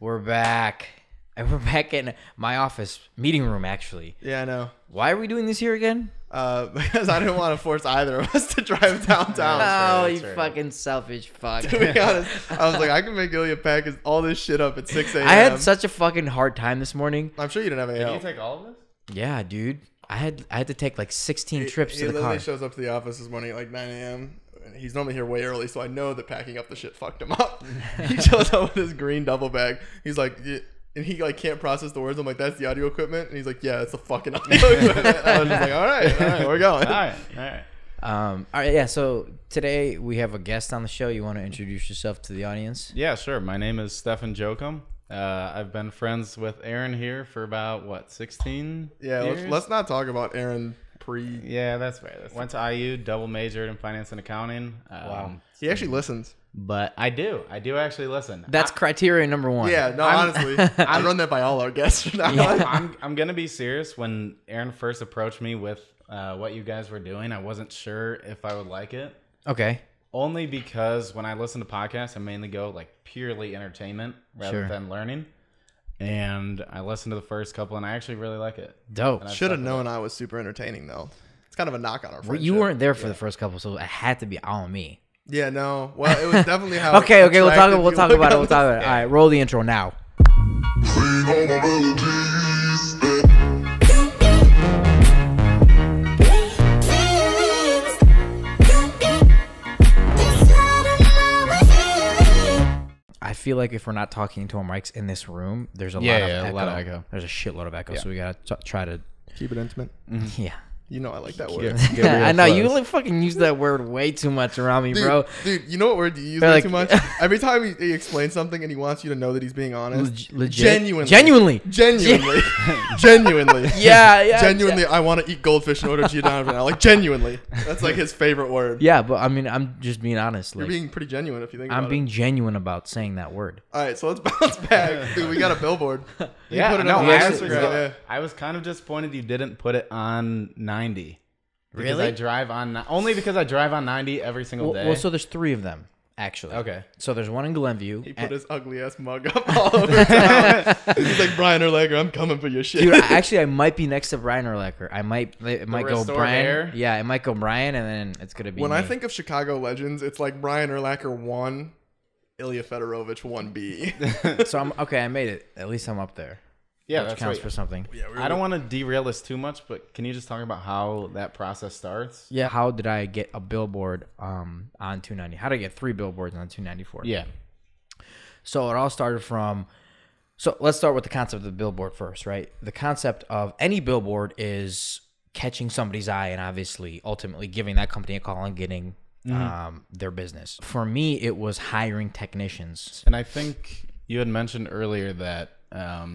We're back. And we're back in my office meeting room, actually. Yeah, I know. Why are we doing this here again? Because I didn't want to force either of us to drive downtown. Oh, you fucking selfish fuck. To be honest, I was like, I can make Ilya pack all this shit up at 6 a.m. I had such a fucking hard time this morning. I'm sure you didn't have any help. Did you take all of this? Yeah, dude. I had to take like 16 trips to the car. He literally shows up to the office this morning at like 9 a.m. He's normally here way early, so I know that packing up the shit fucked him up. He shows up with his green duffel bag. He's like, yeah. And he like can't process the words. I'm like, that's the audio equipment, and he's like, yeah, it's the fucking audio equipment. I was just like, all right, we're going. All right. Yeah. So today we have a guest on the show. You want to introduce yourself to the audience? Yeah, sure. My name is Stefan Jokum. I've been friends with Aaron here for about 16 years? Let's not talk about Aaron Yeah, that's right. Went to IU, double majored in finance and accounting. Wow. He actually listens. But I do actually listen. That's criteria number one. Yeah, no, honestly, I run that by all our guests from now on. I'm gonna be serious. When Aaron first approached me with what you guys were doing, I wasn't sure if I would like it. Okay. Only because when I listen to podcasts, I mainly go like purely entertainment rather than learning. And I listened to the first couple, and I actually really like it. Dope. Should have known I was super entertaining, though. It's kind of a knock on our friendship. You weren't there for the first couple, so it had to be all on me. Yeah, no. Well, it was definitely how. Okay. We'll talk about it. All right, roll the intro now. I feel like if we're not talking to our mics in this room, there's a lot of echo. There's a shitload of echo, so we gotta try to keep it intimate. Mm-hmm. Yeah. You know I like that word. Yeah, I know. You like fucking use that word way too much around me, bro. Dude, you know what word you use way too much? Every time he explains something and he wants you to know that he's being honest. Legit. Genuinely. Yeah. Genuinely, I want to eat goldfish in order to get down right now. Like, genuinely. That's like his favorite word. Yeah, but I mean, I'm just being honest. You're being pretty genuine if you think about it. I'm being genuine about saying that word. All right, so let's bounce back. Dude, we got a billboard. I was kind of disappointed you didn't put it on 90. Because really? I drive on only because I drive on 90 every single day. Well, so there's 3 of them actually. Okay. So there's one in Glenview. He put his ugly ass mug up all over town. He's like, Brian Urlacher, I'm coming for your shit. Dude, I might be next to Brian Urlacher. It might go Brian. Hair? Yeah, it might go Brian, and then it's gonna be. When me. I think of Chicago legends, it's like Brian Urlacher 1, Ilya Fedorovich 1B. So I made it. At least I'm up there. Yeah, that counts for something. Yeah, I don't want to derail this too much, but can you just talk about how that process starts? Yeah. How did I get a billboard on 290? How did I get 3 billboards on 294? Yeah. So it all started from. So let's start with the concept of the billboard first, right? The concept of any billboard is catching somebody's eye and obviously ultimately giving that company a call and getting their business. For me, it was hiring technicians. And I think you had mentioned earlier that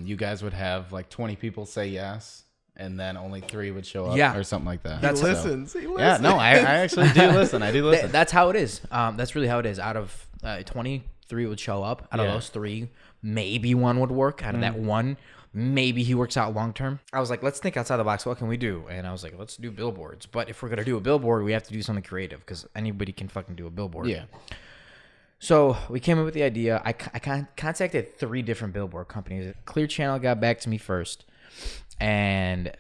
you guys would have like 20 people say yes, and then only 3 would show up, or something like that. He listens. Yeah, no, I actually do listen. I do listen. That's how it is. That's really how it is. Out of 23 would show up. Out of those 3, maybe 1 would work. Out of that 1, maybe he works out long term. I was like, let's think outside the box. What can we do? And I was like, let's do billboards. But if we're gonna do a billboard, we have to do something creative because anybody can fucking do a billboard. Yeah. So we came up with the idea. I contacted 3 different billboard companies. Clear Channel got back to me first, and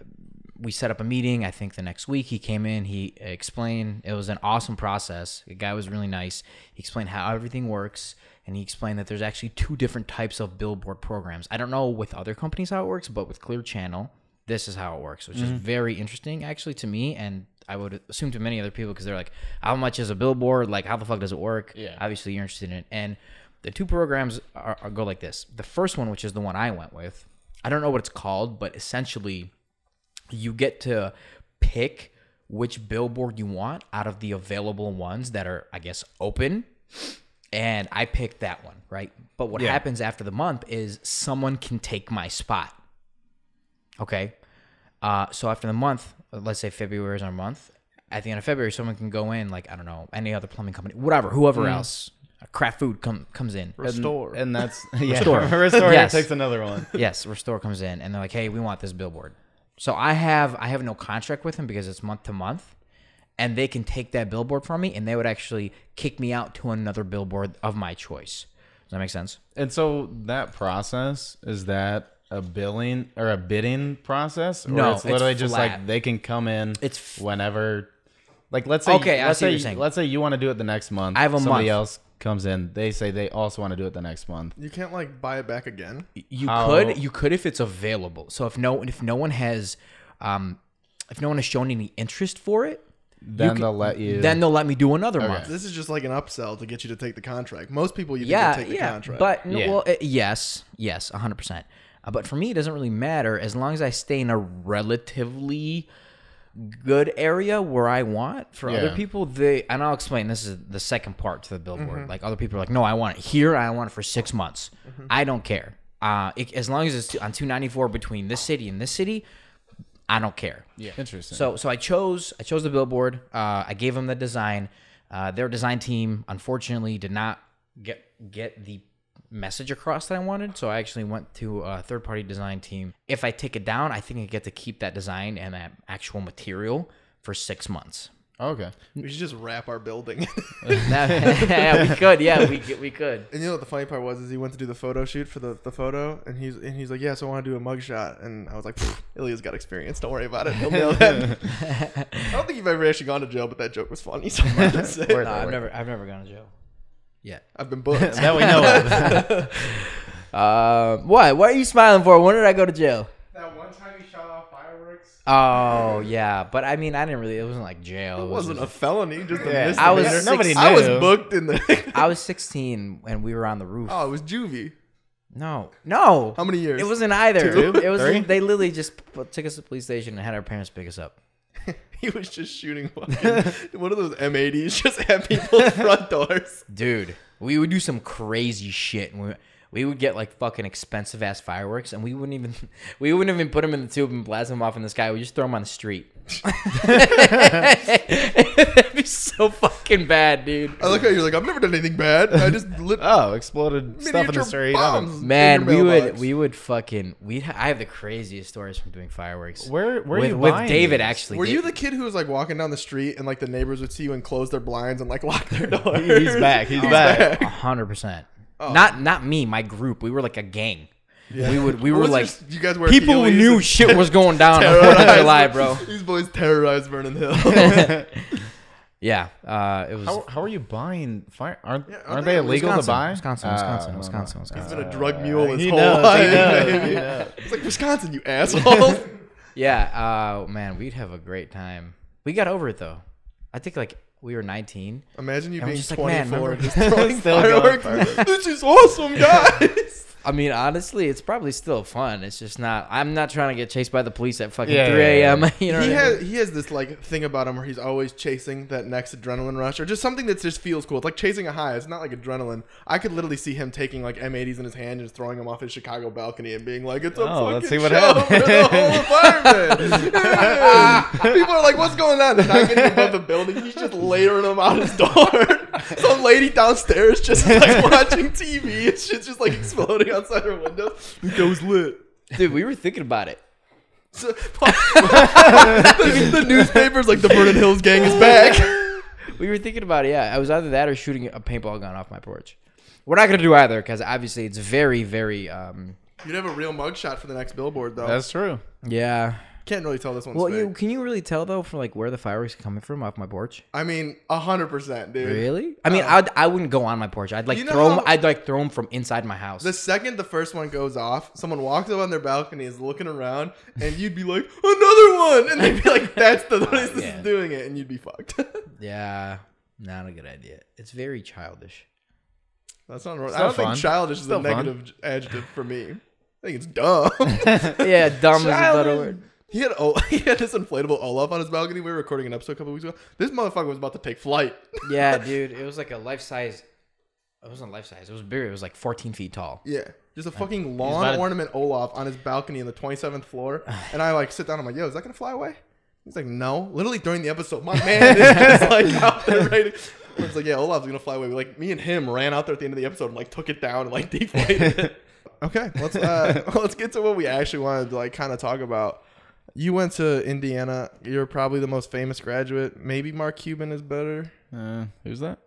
we set up a meeting. I think the next week he came in. He explained. It was an awesome process. The guy was really nice. He explained how everything works, and he explained that there's actually 2 different types of billboard programs. I don't know with other companies how it works, but with Clear Channel, this is how it works, which is very interesting actually to me, and I would assume to many other people because they're like, how much is a billboard? Like, how the fuck does it work? Yeah. Obviously, you're interested in it. And the 2 programs go like this. The first one, which is the one I went with, I don't know what it's called, but essentially you get to pick which billboard you want out of the available ones that are, I guess, open. And I picked that one, right? But what happens after the month is someone can take my spot. Okay? So after the month, let's say February is our month. At the end of February, someone can go in, like, I don't know, any other plumbing company, whatever, whoever else, Craft Food comes in. Restore. And that's Restore. Restore Yes. takes another one. Yes, Restore comes in, and they're like, hey, we want this billboard. So I have no contract with them because it's month to month, and they can take that billboard from me, and they would actually kick me out to another billboard of my choice. Does that make sense? And so that process, is that a billing or a bidding process? Or No, it's literally it's just flat. like they can come in whenever. Like let's say Okay, I see what you're saying. Let's say you want to do it the next month. I have a Somebody month. else comes in. They say they also want to do it the next month. You can't like buy it back again. You could if it's available. So if no one has shown any interest for it, Then they'll let you. Then they'll let me do another month. This is just like an upsell to get you to take the contract. Most people you think will take the contract. But yes, 100%. But for me, it doesn't really matter as long as I stay in a relatively good area where I want. For other people, and I'll explain. This is the second part to the billboard. Like other people are like, no, I want it here. I want it for 6 months. I don't care. As long as it's on 294 between this city and this city, I don't care. Yeah, interesting. So I chose the billboard. I gave them the design. Their design team, unfortunately, did not get the message across that I wanted. So I actually went to a third-party design team. If I take it down, I think I get to keep that design and that actual material for 6 months. Okay. We should just wrap our building. Yeah, we could. Yeah, we could. And you know what the funny part was is he went to do the photo shoot for the photo, and he's like, yeah, so I want to do a mugshot, and I was like, Ilya's got experience. Don't worry about it. He'll nail that. I don't think you've ever actually gone to jail, but that joke was funny. So I'm not gonna say. No, I've never gone to jail. Yeah, I've been booked. That we know of. What? What are you smiling for? When did I go to jail? That one time you shot off fireworks. Oh yeah, but I mean, I didn't really. It wasn't like jail. It wasn't a felony, just a Yeah. misdemeanor. Nobody knew. I was booked in the. I was 16 and we were on the roof. Oh, it was juvie. No. How many years? It wasn't either. 2? It was. 3? They literally just took us to the police station and had our parents pick us up. He was just shooting one of those M80s just at people's front doors. Dude, we would do some crazy shit. And we would get like fucking expensive ass fireworks, and we wouldn't even put them in the tube and blast them off in the sky. We just throw them on the street. It'd be so fucking bad, dude. I like how you're like, I've never done anything bad. I just lit Exploded stuff in the miniature street. bombs Man, in your mailbox. I have the craziest stories from doing fireworks. Where are you with buying David these? actually? Were you the kid who was like walking down the street and like the neighbors would see you and close their blinds and like lock their doors? He's back. He's back. 100%. Oh. Not me, my group. We were like a gang. Yeah. We What were was like your- you guys wear people who POEs knew and shit was going down on terrorized 4th of July, bro. These boys terrorized Vernon Hills. Yeah, it was. How are you buying fire? Aren't aren't they they illegal to buy? Wisconsin. He's been a drug mule his He whole knows, life. he knows, baby. he knows. It's like Wisconsin, you assholes. Yeah, man, we'd have a great time. We got over it though. I think like we were 19. Imagine you And we're being just like, man, 24 and remember- just throwing Still going fireworks. This is awesome, guys. I mean, honestly, it's probably still fun. It's just not. I'm not trying to get chased by the police at fucking 3 a.m. You know, He has this like thing about him where he's always chasing that next adrenaline rush or just something that just feels cool. It's like chasing a high. It's not like adrenaline. I could literally see him taking like M80s in his hand and just throwing them off his Chicago balcony and being like, "It's a fucking let's see what show happens." for the whole apartment." Yeah. People are like, "What's going on?" They're not getting above the building. He's just layering them out his door. Some lady downstairs just like watching TV. It's just like exploding outside her window. It was lit. Dude, we were thinking about it. So, the newspaper's like the Vernon Hills gang is back. We were thinking about it. Yeah, I was either that or shooting a paintball gun off my porch. We're not gonna do either because obviously it's very, very. You'd have a real mugshot for the next billboard, though. That's true. Yeah. Can't really tell this one's Well, fake. can you really tell though for like where the fireworks are coming from off my porch? I mean, 100%, dude. Really? I mean, I wouldn't go on my porch. I'd like You know throw them. how- I'd like throw them from inside my house. The second the first one goes off, someone walks up on their balcony, is looking around, and you'd be like, another one! And they'd be like, that's the place this Yeah. is doing it, and you'd be fucked. Yeah, not a good idea. It's very childish. That's not right. I Still don't think fun. childish is a Still fun. negative adjective for me. I think it's dumb. Yeah, dumb is a better Childish. word. He had this inflatable Olaf on his balcony. We were recording an episode a couple weeks ago. This motherfucker was about to take flight. Yeah, dude, it was like a life size. It wasn't life size. It was bigger. It was like 14 feet tall. Yeah, just a fucking about lawn to- ornament Olaf on his balcony on the 27th floor. And I like sit down. I'm like, yo, is that gonna fly away? He's like, no. Literally during the episode, my man is just like out there ready. It's like, yeah, Olaf's gonna fly away. Like me and him ran out there at the end of the episode and like took it down and like deflated it. Okay, let's get to what we actually wanted to like kind of talk about. You went to Indiana. You're probably the most famous graduate. Maybe Mark Cuban is better. Who's that?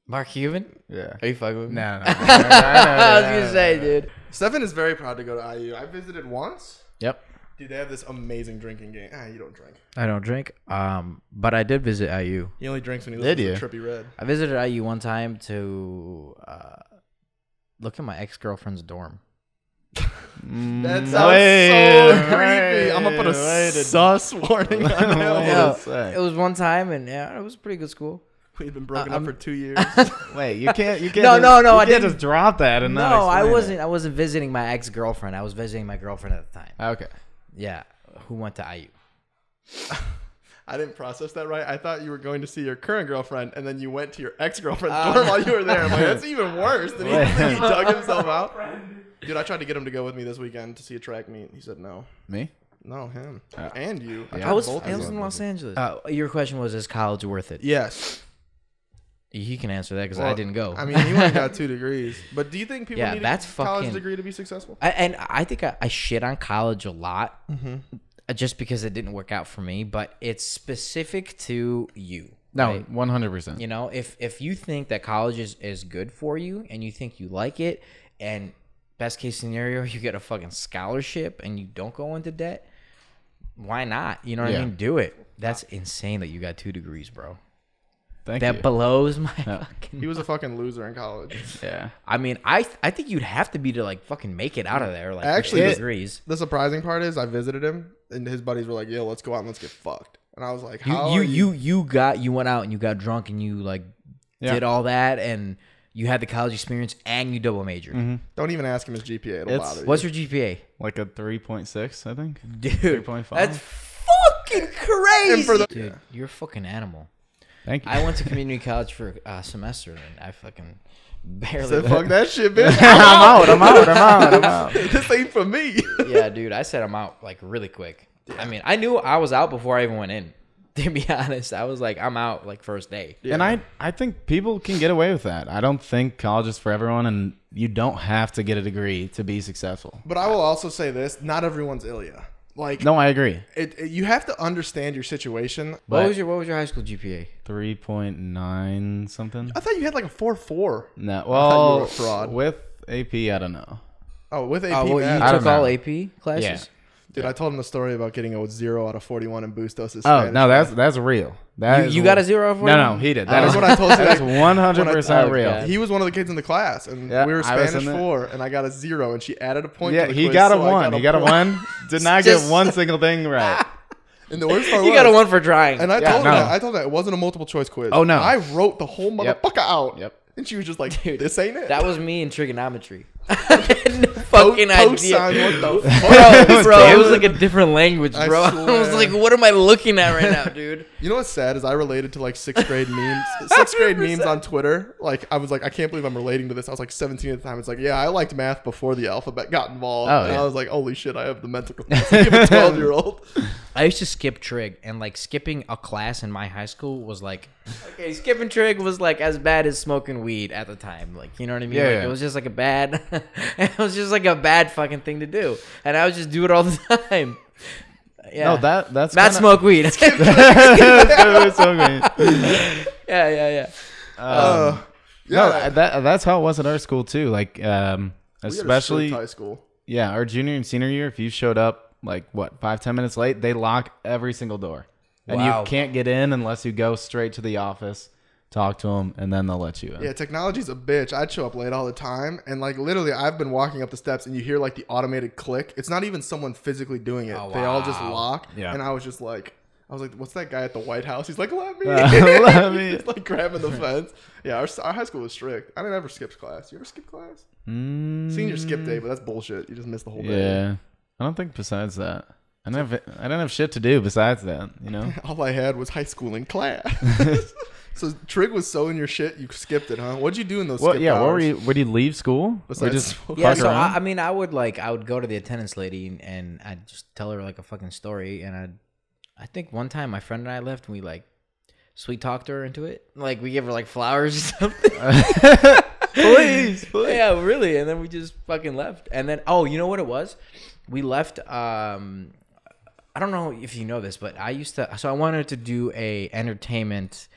Mark Cuban? Yeah. Are you fucking with me? No. I was gonna say, dude. Stefan is very proud to go to IU. I visited once. Yep. Dude, they have this amazing drinking game. You don't drink. I don't drink. But I did visit IU. He only drinks when he Did listens to you? Trippie Red. I visited IU one time to look at my ex-girlfriend's dorm. That sounds so creepy. I'm gonna put a sus warning on that. Yeah, it was one time, and yeah, it was a pretty good school. We've been broken up for 2 years. Wait, you can't. No, I didn't just drop that and not No, I explain wasn't. I wasn't visiting my ex-girlfriend. I was visiting my girlfriend at the time. it. Okay. Yeah, who went to IU. I didn't process that right. I thought you were going to see your current girlfriend, and then you went to your ex-girlfriend's dorm while you were there. I'm like, that's even worse. Then he dug himself out. Dude, I tried to get him to go with me this weekend to see a track meet. He said no. Me? No, him. And you. Yeah. I was both of you. in Los Angeles. Your question was, is college worth it? Yes. He can answer that because I didn't go. I mean, you only got 2 degrees. But do you think people need that's a college fucking- degree to be successful? And I think I shit on college a lot just because it didn't work out for me, but it's specific to you. No, right? 100%. You know, if you think that college is good for you and you think you like it, and best case scenario, you get a fucking scholarship and you don't go into debt, why not? You know what I mean? Do it. That's insane that you got 2 degrees, bro. Thank you. That blows my fucking. He was a fucking loser in college. Yeah. I mean, I think you'd have to be to like fucking make it out of there. Like Actually, 2 degrees. The surprising part is I visited him, and his buddies were like, yo, let's go out and let's get fucked. And I was like, how You went out and you got drunk and you like did all that and you had the college experience and you double majored. Don't even ask him his GPA. It'll bother you. What's your GPA? Like a 3.6, I think. Dude, 3.5. that's fucking crazy. And for the- Dude, you're a fucking animal. Thank you. I went to community college for a semester and I fucking barely. Said, fuck that shit, bitch. I'm out. This ain't for me. Yeah, dude, I said I'm out like really quick. I mean, I knew I was out before I even went in. To be honest, I was like, I'm out like first day. Yeah. And I think people can get away with that. I don't think college is for everyone, and you don't have to get a degree to be successful. But I will also say this: not everyone's Ilya. Like, No, I agree. you have to understand your situation. What was your high school GPA? 3.9 something. I thought you had like a 4.4. No, thought you well, were a fraud. with AP, I don't know. Oh, with AP. Oh, well, math. you I took don't all know. AP classes? Yeah. Dude, I told him the story about getting a 0 out of 41 in Bustos' Oh Spanish. no, that's real. You got a 0 for No, he did. That is what I told you. That's 100% Oh, real. God. He was one of the kids in the class, and Yeah, we were I was Spanish in it. 4, and I got a 0, and she added a point. Yeah, to the he quiz, got a so I 1. He got a point. 1. Did not Just- get one single thing right. And the worst part You got a 1 for trying. And I Yeah, told no. her, I told her it wasn't a multiple choice quiz. Oh, no. I wrote the whole motherfucker out. Yep. And she was just like, Dude, this ain't it. That was me in trigonometry. I had no fucking idea. Cosine, what the fuck? Bro, it was like a different language, I bro. I was swear. like, what am I looking at right now, dude? You know what's sad is I related to like 6th grade memes. 6th grade memes on Twitter. Like, I was like, I can't believe I'm relating to this. I was like 17 at the time. It's like, yeah, I liked math before the alphabet got involved. Oh, and yeah. I was like, holy shit, I have the mental capacity of a 12-year-old. I used to skip trig, and like skipping a class in my high school was like, okay, skipping trig was like as bad as smoking weed at the time. Like, you know what I mean? Yeah, Like, yeah. it was just like a bad, it was just like a bad fucking thing to do, and I would just do it all the time. Yeah, No, that's not smoke weed. yeah. yeah. No, that's how it was at our school too. Like, We had a especially strict high school. yeah, our junior and senior year. If you showed up like what 5-10 minutes late, they lock every single door, and Wow. you can't get in unless you go straight to the office, talk to them, and then they'll let you in. Yeah, technology's a bitch. I'd show up late all the time, and like literally, I've been walking up the steps, and you hear like the automated click. It's not even someone physically doing it. Oh, They all just wow. lock. Yeah. And I was like, what's that guy at the White House? He's like, let me. Let me. He's like grabbing the fence. Yeah, our high school was strict. I didn't ever skip class. You ever skip class? Senior skip day, but that's bullshit. You just miss the whole day. Yeah, I don't think besides that. I didn't have shit to do besides that. You know. All I had was high school in class. So trig was so in your shit, you skipped it, huh? What'd you do in those? What? skip Yeah. What were hours? you? Would you leave school? Or Besides just school? Yeah, fuck so around? I mean, I would go to the attendance lady and I'd just tell her like a fucking story, and I think one time my friend and I left, and we like sweet talked her into it, like we gave her like flowers or something. please. Yeah, really, and then we just fucking left, and then you know what it was? We left. I don't know if you know this, but I wanted to do a entertainment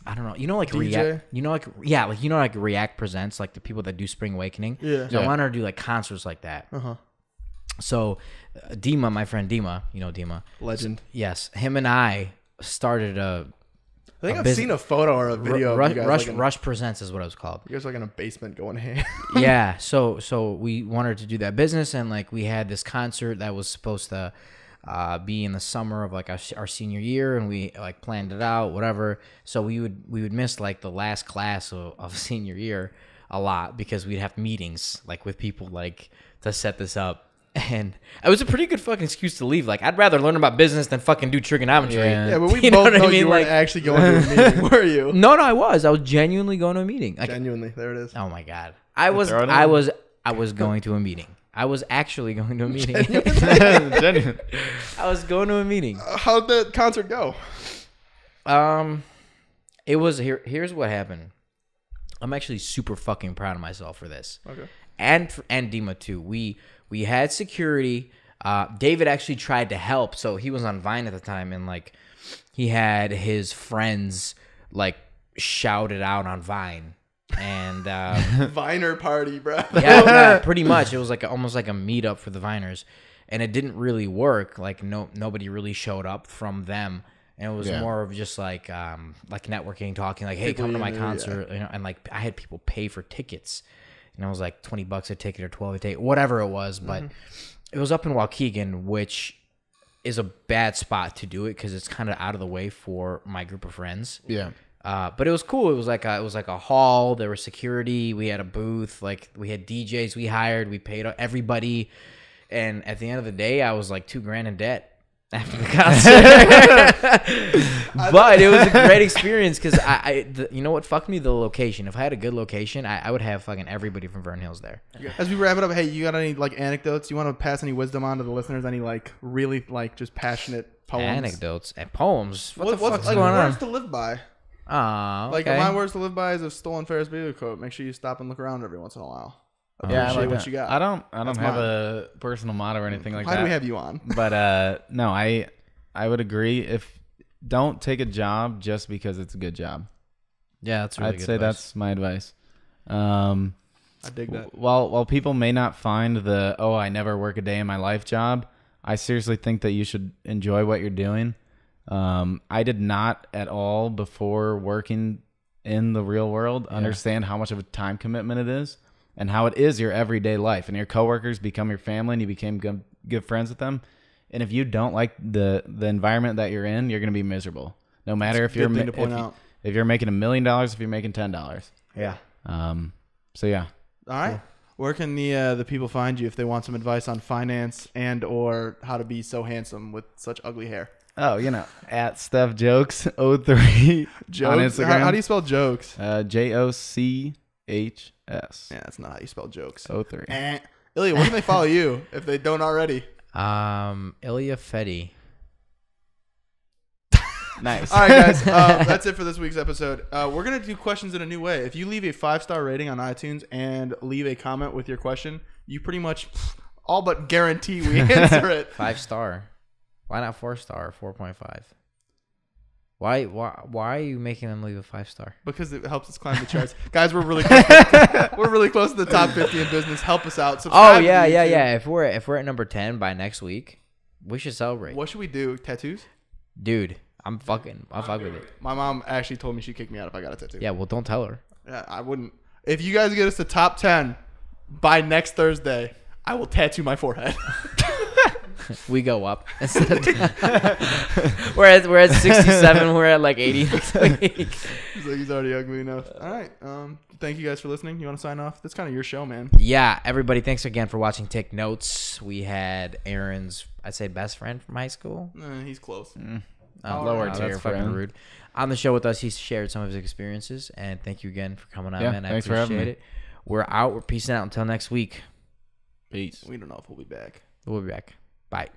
I don't know. You know, like DJ? React. You know, like like React Presents, like the people that do Spring Awakening. Yeah. So I want her to do like concerts like that. So Dima, my friend Dima, you know Dima, Legend. yes, him and I started a. I think I've seen a photo or a video of you guys. Rush Presents is what it was called. You guys are like in a basement going ham. Yeah. So we wanted to do that business, and like we had this concert that was supposed to be in the summer of like our senior year, and we like planned it out, whatever. So we would miss like the last class of senior year a lot because we'd have meetings like with people like to set this up. And it was a pretty good fucking excuse to leave. Like, I'd rather learn about business than fucking do trigonometry. Yeah, but we both know you weren't actually going to a meeting, were you? No, I was genuinely going to a meeting. Like, genuinely, there it is. Oh my god, I was going to a meeting. I was actually going to a meeting. Genuine. I was going to a meeting. How'd the concert go? It was here's what happened. I'm actually super fucking proud of myself for this. Okay. And Dima too. We had security. David actually tried to help, so he was on Vine at the time, and like he had his friends like shout it out on Vine, and Viner party, bro. yeah, pretty much. It was like almost like a meetup for the Viners, and it didn't really work. Like nobody really showed up from them, and it was more of just like networking, talking, like, hey, come to my concert, you know, and like I had people pay for tickets. And it was like $20 a ticket or $12 a ticket, whatever it was. But it was up in Waukegan, which is a bad spot to do it because it's kind of out of the way for my group of friends. Yeah. But it was cool. It was like a hall. There was security. We had a booth. Like we had DJs. We hired. We paid everybody. And at the end of the day, I was like $2,000 in debt after the concert. But it was a great experience because you know what fucked me? The location. If I had a good location, I would have fucking everybody from Vernon Hills there. As we wrap it up, hey, you got any like anecdotes? You want to pass any wisdom on to the listeners? Any like really like just passionate poems? Anecdotes and poems. What the fuck's like, going on? words to live by? Oh, like my words to live by is a stolen Ferris Bueller quote. Make sure you stop and look around every once in a while. Appreciate what you got. I don't have a personal motto or anything like that. Why do we have you on? But no, I would agree. Don't take a job just because it's a good job. Yeah, that's really I'd good say advice. that's my advice. I dig that. While people may not find the I never work a day in my life job, I seriously think that you should enjoy what you're doing. I did not at all before working in the real world understand how much of a time commitment it is. And how it is your everyday life, and your coworkers become your family, and you became good friends with them. And if you don't like the environment that you're in, you're going to be miserable. No matter if you're making $1 million, if you're making $10. Yeah. So yeah. All right. Cool. Where can the people find you if they want some advice on finance and or how to be so handsome with such ugly hair? Oh, at Steph Jokes 03 on Instagram. How do you spell jokes? JOCHS. Yeah, that's not how you spell jokes. 03. Ilya, where can they follow you if they don't already? Ilya Fetty. Nice. All right, guys. That's it for this week's episode. We're going to do questions in a new way. If you leave a 5-star rating on iTunes and leave a comment with your question, you pretty much all but guarantee we answer it. 5-star. Why not 4-star or 4.5? Why are you making them leave a 5-star? Because it helps us climb the charts. Guys, we're really close to the top 50 in business. Help us out. Subscribe yeah. If we're at number 10 by next week, we should celebrate. What should we do? Tattoos? Dude, I'll fuck with it. My mom actually told me she'd kick me out if I got a tattoo. Yeah, well, don't tell her. Yeah, I wouldn't. If you guys get us to top 10 by next Thursday, I will tattoo my forehead. We go up. We're at 67. We're at like 80 next week. He's already ugly enough. All right. Thank you guys for listening. You want to sign off? That's kind of your show, man. Yeah, everybody, thanks again for watching Take Notes. We had Aaron's, I'd say, best friend from high school. He's close. Lower tier that's fucking friend. rude. On the show with us, he shared some of his experiences, and thank you again for coming on, man. I thanks for having appreciate it. We're out. We're peacing out until next week. Peace. We don't know if we'll be back. We'll be back. Bye.